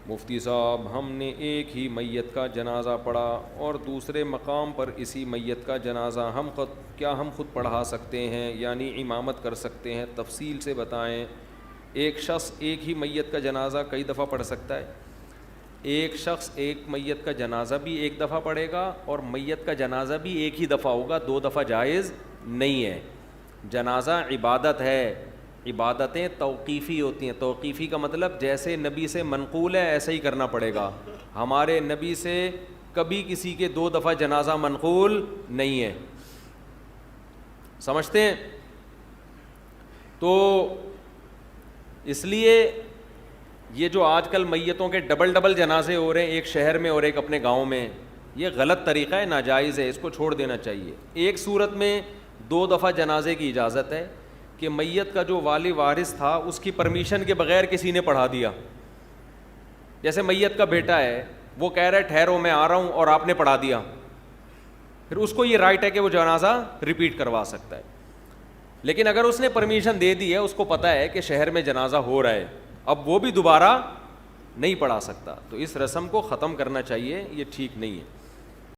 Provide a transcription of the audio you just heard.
مفتی صاحب ہم نے ایک ہی میت کا جنازہ پڑھا اور دوسرے مقام پر اسی میت کا جنازہ کیا ہم خود پڑھا سکتے ہیں یعنی امامت کر سکتے ہیں؟ تفصیل سے بتائیں۔ ایک شخص ایک ہی میت کا جنازہ کئی دفعہ پڑھ سکتا ہے؟ ایک شخص ایک میت کا جنازہ بھی ایک دفعہ پڑھے گا اور میت کا جنازہ بھی ایک ہی دفعہ ہوگا، دو دفعہ جائز نہیں ہے۔ جنازہ عبادت ہے، عبادتیں توقیفی ہوتی ہیں۔ توقیفی کا مطلب جیسے نبی سے منقول ہے ایسے ہی کرنا پڑے گا۔ ہمارے نبی سے کبھی کسی کے دو دفعہ جنازہ منقول نہیں ہے، سمجھتے ہیں؟ تو اس لیے یہ جو آج کل میتوں کے ڈبل جنازے ہو رہے ہیں، ایک شہر میں اور ایک اپنے گاؤں میں، یہ غلط طریقہ ہے، ناجائز ہے، اس کو چھوڑ دینا چاہیے۔ ایک صورت میں دو دفعہ جنازے کی اجازت ہے کہ میت کا جو والی وارث تھا اس کی پرمیشن کے بغیر کسی نے پڑھا دیا۔ جیسے میت کا بیٹا ہے، وہ کہہ رہا ہے ٹھہرو میں آ رہا ہوں، اور آپ نے پڑھا دیا، پھر اس کو یہ رائٹ ہے کہ وہ جنازہ ریپیٹ کروا سکتا ہے۔ لیکن اگر اس نے پرمیشن دے دی ہے، اس کو پتہ ہے کہ شہر میں جنازہ ہو رہا ہے، اب وہ بھی دوبارہ نہیں پڑھا سکتا، تو اس رسم کو ختم کرنا چاہیے، یہ ٹھیک نہیں ہے۔